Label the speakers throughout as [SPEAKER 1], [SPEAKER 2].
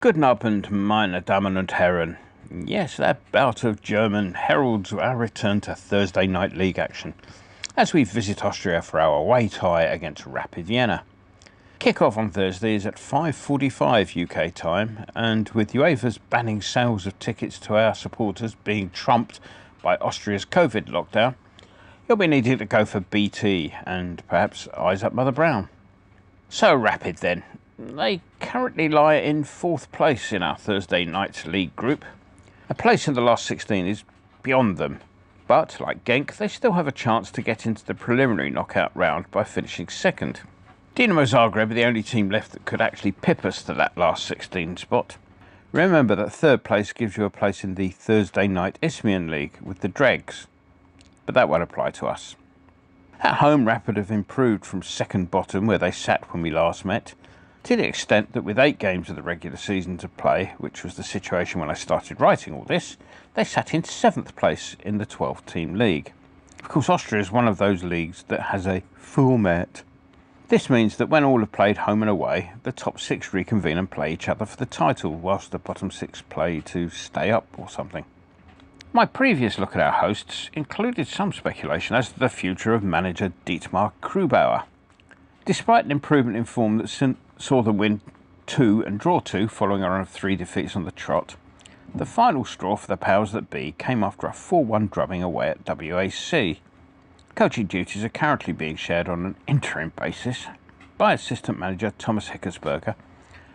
[SPEAKER 1] Guten Abend, meine Damen und Herren. Yes, that bout of German heralds our return to Thursday night league action, as we visit Austria for our away tie against Rapid Vienna. Kick-off on Thursday is at 5:45 UK time, and with UEFA's banning sales of tickets to our supporters being trumped by Austria's COVID lockdown, you'll be needing to go for BT and perhaps eyes up Mother Brown. So Rapid then. They currently lie in 4th place in our Thursday night league group. A place in the last 16 is beyond them, but like Genk, they still have a chance to get into the preliminary knockout round by finishing second. Dinamo Zagreb are the only team left that could actually pip us to that last 16 spot. Remember that 3rd place gives you a place in the Thursday night Isthmian League with the Dregs, but that won't apply to us. At home, Rapid have improved from second bottom where they sat when we last met, to the extent that with 8 games of the regular season to play, which was the situation when I started writing all this, they sat in 7th place in the 12-team league. Of course, Austria is one of those leagues that has a format. This means that when all have played home and away, the top 6 reconvene and play each other for the title, whilst the bottom 6 play to stay up or something. My previous look at our hosts included some speculation as to the future of manager Dietmar Krubauer. Despite an improvement in form that saw them win 2 and draw 2 following a run of 3 defeats on the trot, the final straw for the powers that be came after a 4-1 drubbing away at WAC. Coaching duties are currently being shared on an interim basis by assistant manager Thomas Hickersberger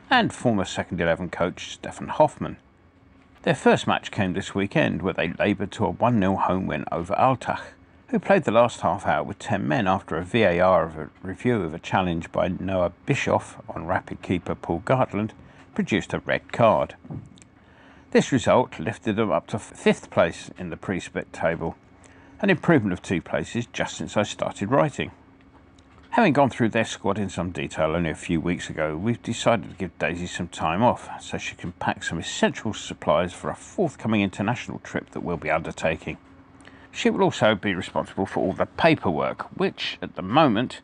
[SPEAKER 1] and former second 11 coach Stefan Hoffmann. Their first match came this weekend, where they laboured to a 1-0 home win over Altach, who played the last half hour with 10 men after a VAR review of a challenge by Noah Bischoff on Rapid keeper Paul Gartland produced a red card. This result lifted them up to 5th place in the pre-split table, an improvement of 2 places just since I started writing. Having gone through their squad in some detail only a few weeks ago, we've decided to give Daisy some time off so she can pack some essential supplies for a forthcoming international trip that we'll be undertaking. She will also be responsible for all the paperwork, which, at the moment,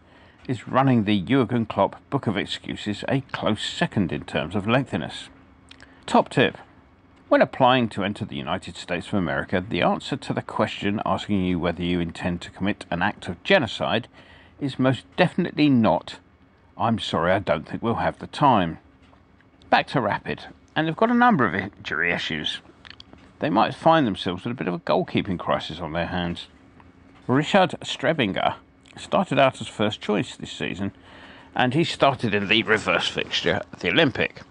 [SPEAKER 1] is running the Jurgen Klopp Book of Excuses a close second in terms of lengthiness. Top tip. When applying to enter the United States of America, the answer to the question asking you whether you intend to commit an act of genocide is most definitely not, "I'm sorry, I don't think we'll have the time." Back to Rapid, and they've got a number of injury issues. They might find themselves with a bit of a goalkeeping crisis on their hands. Richard Strebinger started out as first choice this season, and he started in the reverse fixture at the Olympic.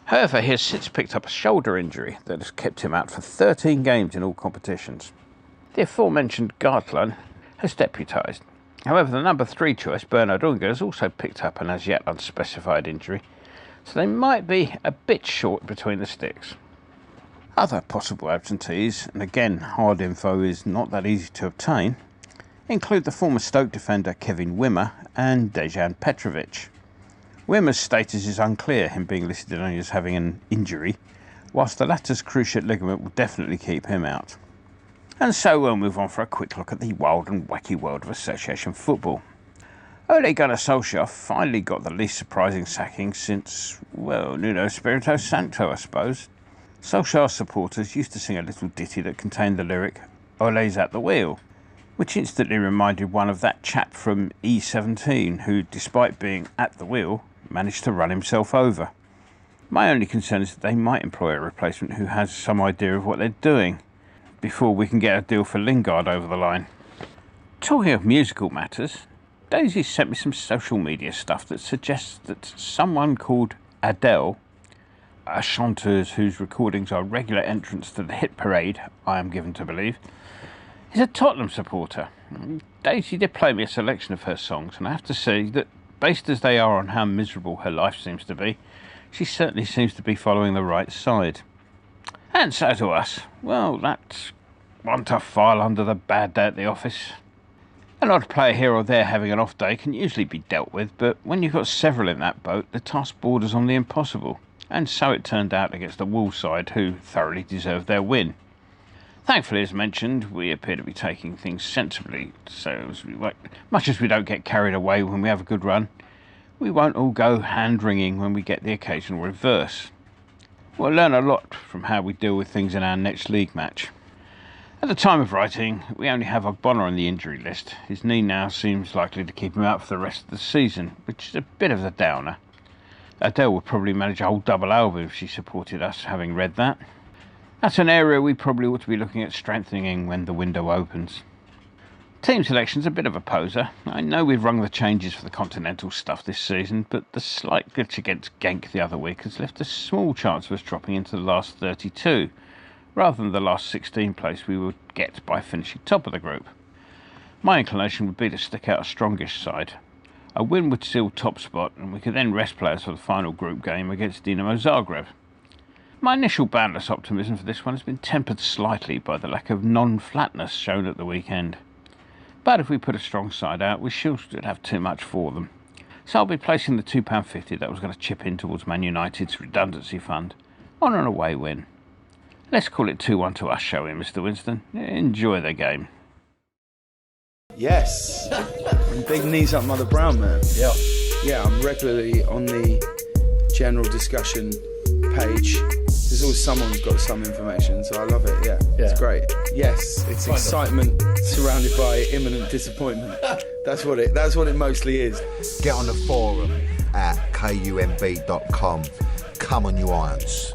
[SPEAKER 1] However, he has since picked up a shoulder injury that has kept him out for 13 games in all competitions. The aforementioned Gartland has deputised. However, the number 3 choice, Bernard Unger, has also picked up an as yet unspecified injury, so they might be a bit short between the sticks. Other possible absentees, and again hard info is not that easy to obtain, include the former Stoke defender Kevin Wimmer and Dejan Petrovic. Wimmer's status is unclear, him being listed only as having an injury, whilst the latter's cruciate ligament will definitely keep him out. And so we'll move on for a quick look at the wild and wacky world of association football. Ole Gunnar Solskjaer finally got the least surprising sacking since, well, Nuno Espirito Santo, I suppose. Solskjaer supporters used to sing a little ditty that contained the lyric, "Ole's at the wheel," which instantly reminded one of that chap from E17 who, despite being at the wheel, managed to run himself over. My only concern is that they might employ a replacement who has some idea of what they're doing, before we can get a deal for Lingard over the line. Talking of musical matters, Daisy sent me some social media stuff that suggests that someone called Adele, a chanteuse whose recordings are regular entrants to the hit parade, I am given to believe, is a Tottenham supporter. Daisy did play me a selection of her songs, and I have to say that, based as they are on how miserable her life seems to be, she certainly seems to be following the right side. And so to us, well, that's one tough file under the bad day at the office. An odd player here or there having an off day can usually be dealt with, but when you've got several in that boat, the task borders on the impossible. And so it turned out against the Wolves side, who thoroughly deserved their win. Thankfully, as mentioned, we appear to be taking things sensibly, so much as we don't get carried away when we have a good run, we won't all go hand-wringing when we get the occasional reverse. We'll learn a lot from how we deal with things in our next league match. At the time of writing, we only have Ogbonna on the injury list. His knee now seems likely to keep him out for the rest of the season, which is a bit of a downer. Adele would probably manage a whole double album if she supported us, having read that. That's an area we probably ought to be looking at strengthening when the window opens. Team selection's a bit of a poser. I know we've rung the changes for the continental stuff this season, but the slight glitch against Genk the other week has left a small chance of us dropping into the last 32, rather than the last 16 place we would get by finishing top of the group. My inclination would be to stick out a strongish side. A win would seal top spot, and we could then rest players for the final group game against Dinamo Zagreb. My initial boundless optimism for this one has been tempered slightly by the lack of non-flatness shown at the weekend. But if we put a strong side out, we should have too much for them. So I'll be placing the £2.50 that was going to chip in towards Man United's redundancy fund on an away win. Let's call it 2-1 to us, shall we, Mr. Winston? Enjoy the game.
[SPEAKER 2] Yes. Big knees up Mother Brown, man.
[SPEAKER 3] Yeah.
[SPEAKER 2] Yeah, I'm regularly on the general discussion page. There's always someone who's got some information, so I love it. Yeah. It's great. Yes, it's excitement surrounded by imminent disappointment. That's what it mostly is.
[SPEAKER 4] Get on the forum at kumb.com. Come on, you irons.